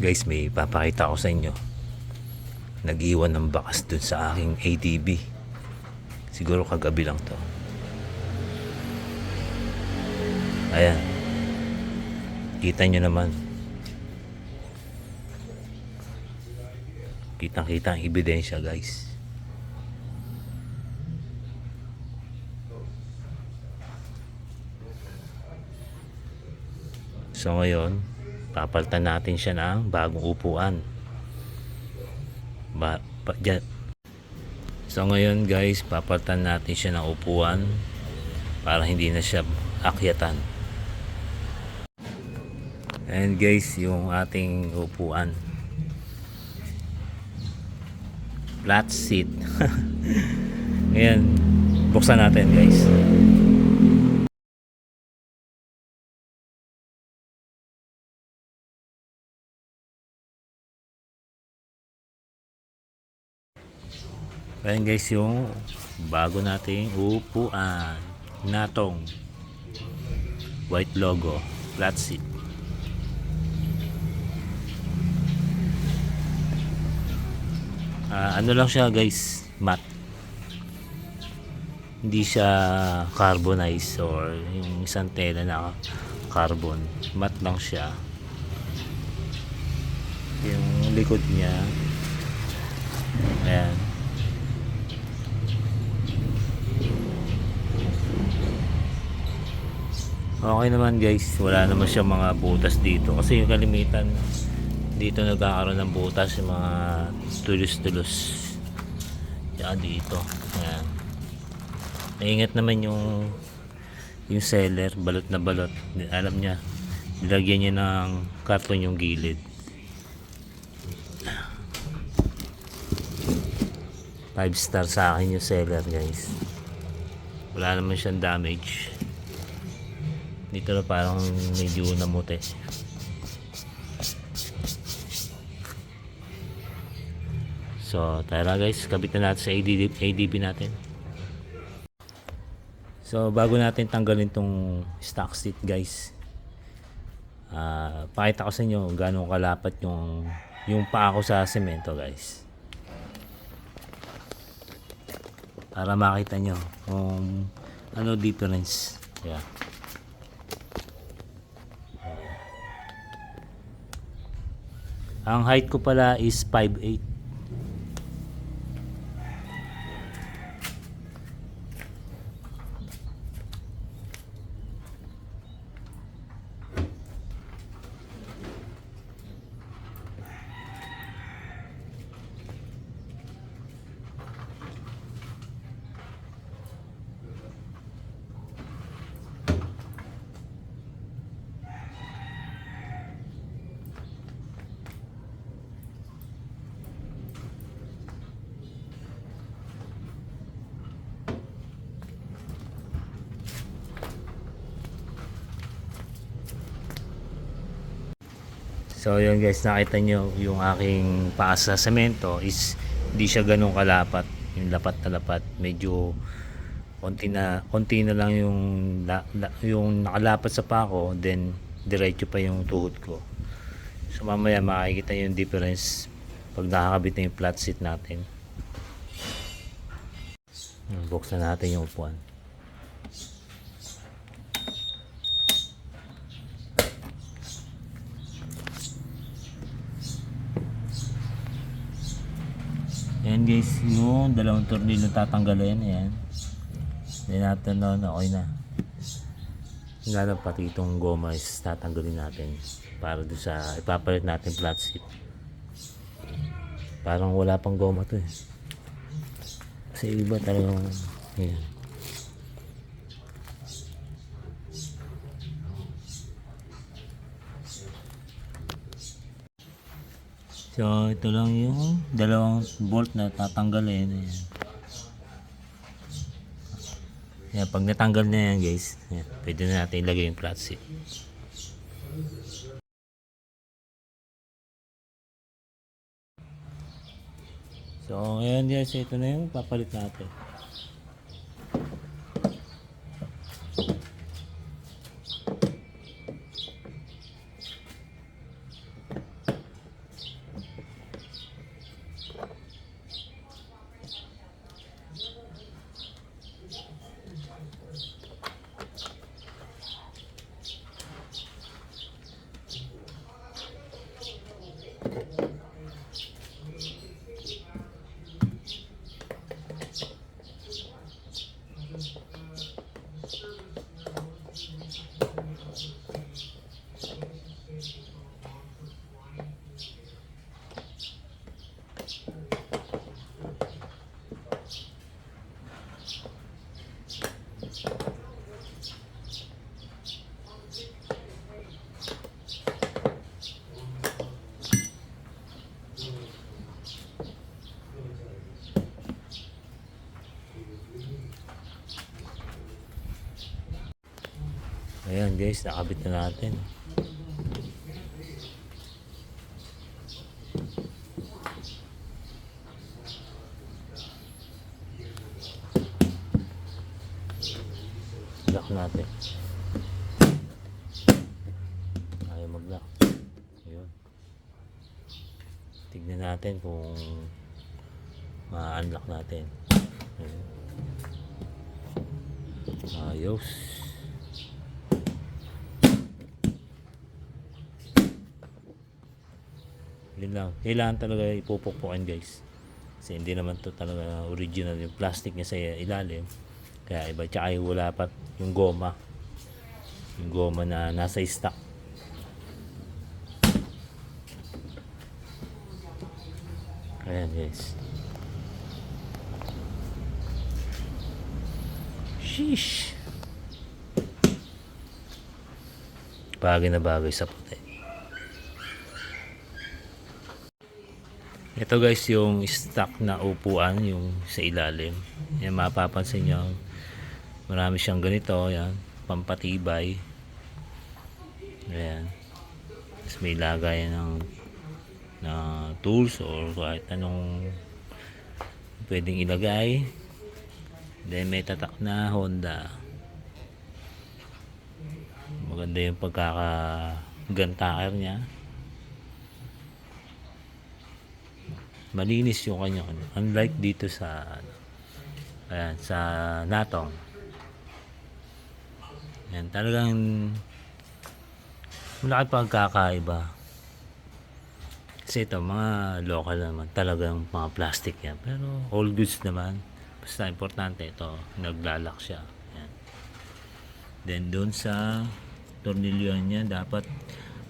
Guys, may papakita ko sa inyo. Nag-iwan ng bakas dun sa aking ATV. Siguro kagabi lang to. Ayan. Kita nyo naman. Kitang-kita ang ebidensya, guys. So ngayon, papalitan natin siya ng bagong upuan. Dyan. So ngayon guys, papalitan natin siya ng upuan para hindi na siya akyatan. And guys, yung ating upuan, flat seat. Ngayon, buksan natin guys. Ayan guys, yung bago nating upuan, natong white logo, flat seat. Ano lang siya guys, matte. Hindi siya carbonized or yung isang tela na carbon. Matte lang siya. Yung likod niya, ayan. Okay naman guys, wala naman siyang mga butas dito kasi yung kalimitan dito nagkakaroon ng butas, yung mga tulos-tulos yan dito. Ayan. Naingat naman yung seller, balot na balot. Alam niya, nilagyan niya ng karton yung gilid. 5-star sa akin yung seller guys. Wala naman siyang damage. Dito na parang medyo namuti. So tara guys, kabit na natin sa ADB natin. So bago natin tanggalin tong stock seat guys, pakita ko sa inyo gaano kalapat yung paa ko sa semento guys, para makita nyo kung ano difference. Yeah. Ang height ko pala is 5'8". So yun guys, nakita nyo yung aking paa sa semento is hindi siya ganun kalapat. Yung lapat na lapat, medyo konti na lang yung nakalapat sa paa ko, then diretso pa yung tuhod ko. So mamaya makikita yung difference pag nakakabit na yung flat seat natin. Buksan natin yung upuan. Ayan guys, yung dalawang tornilyo tatanggalin. Ayan. Then natin na okay na. Lalo pati itong goma is tatanggalin natin para doon sa ipapalit natin flat seat. Parang wala pang goma to eh. Kasi iba talagang ayan. So ito lang yung dalawang bolt na tatanggalin. Ayan. Ayan, pag natanggal na yan guys, ayan, pwede na natin ilagay yung flat seat. So ngayon guys, ito na yung papalit natin. guys, nakabit na natin. Lock natin. Ayaw mag-lock. Ayun. Tignan natin kung ma-unlock natin. Ayun. Ayos. Yun lang. Kailangan talaga ipupukpukin guys. Kasi hindi naman to talaga original yung plastic niya sa ilalim. Kaya iba. Tsaka wala pa yung goma. Yung goma na nasa stock. Ayan guys. Sheesh. Bagay na bagay sa puti. Ito guys yung stock na upuan yung sa ilalim. Yan mapapansin nyo. Marami siyang ganito. Yan. Pampatibay. Ayan. Tapos may lagay na tools or kahit anong pwedeng ilagay. Then may tatak na Honda. Maganda yung pagkakagantaker niya. Malinis yung kanya. Unlike dito sa ayan, sa Natong. Ayan, talagang malaki pagkakaiba. Kasi ito, mga local naman. Talagang mga plastic yan. Pero all goods naman. Basta importante ito, naglalak siya. Ayan. Then doon sa tornilyohan niya, dapat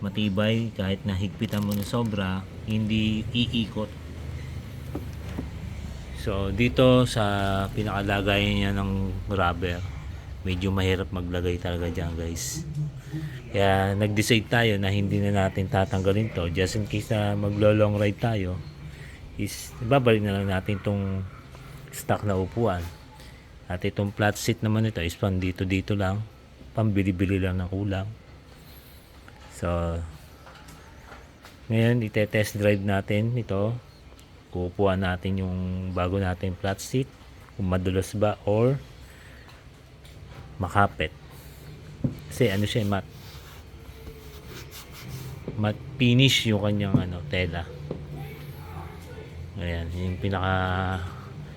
matibay kahit nahigpitan mo na sobra, hindi iikot. So dito sa pinakalagayan niya ng rubber, medyo mahirap maglagay talaga dyan guys. Kaya nag-decide tayo na hindi na natin tatanggalin to, just in case na maglo-long ride tayo, is ibabalik na lang natin tong stock na upuan. At itong flat seat naman ito is pan dito lang, pambili-bili lang ng kulang. So ngayon ite-test drive natin ito. Kukuha natin yung bago natin flat seat, kung madulas ba or makapit. Kasi ano siya, matte finish yung kanyang tela. Ayan, yung pinaka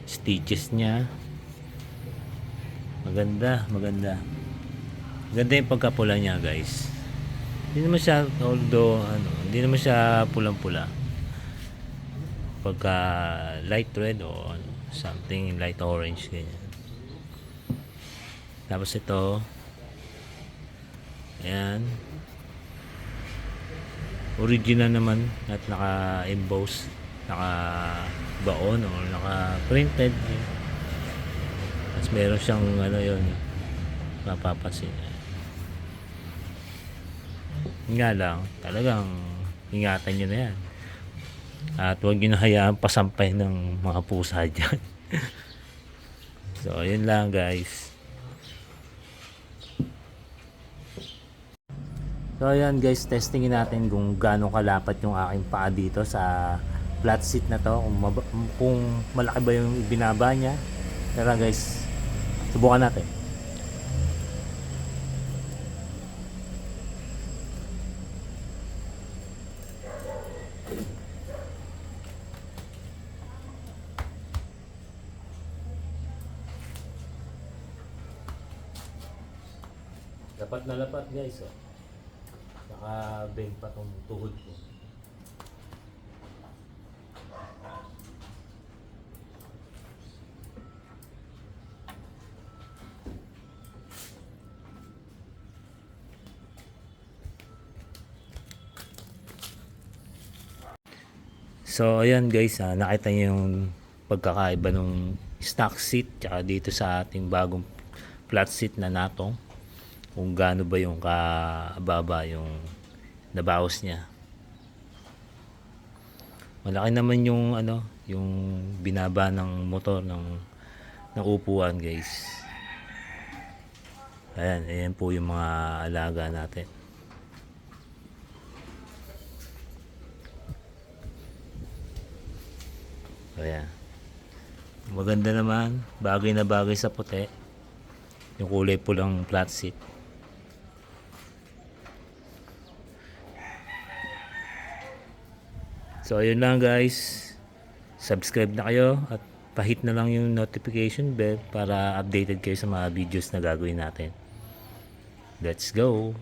stitches niya. Maganda yung pagkapula niya guys. Hindi naman siya, although hindi naman siya pulang-pula. Pagka light red o something light orange ganyan. Tapos ito, ayan, original naman at naka-emboss, naka-baon o naka-printed. Tapos meron siyang yun, mapapansin nga lang, talagang ingatan nyo na yan. At huwag nyo na hayaan pasampay ng mga pusa dyan. So, yun lang guys. So, ayan guys, testingin natin kung gaano kalapat yung aking paa dito sa flat seat na to. Kung malaki ba yung ibinaba niya. Tara guys, subukan natin. Lapat na lapat guys, oh. Naka-bend pa tong tuhod ko. So ayan guys, nakita niyo yung pagkakaiba ng stock seat tsaka dito sa ating bagong flat seat na Natong. Kung gaano ba yung kababa yung nabawas niya. Malaki naman yung yung binaba ng motor ng upuan guys. Ayan po yung mga alaga natin. Ayan. Maganda naman, bagay na bagay sa puti. Yung kulay pulang flat seat. So ayun lang guys. Subscribe na kayo at pahit na lang yung notification bell para updated kayo sa mga videos na gagawin natin. Let's go!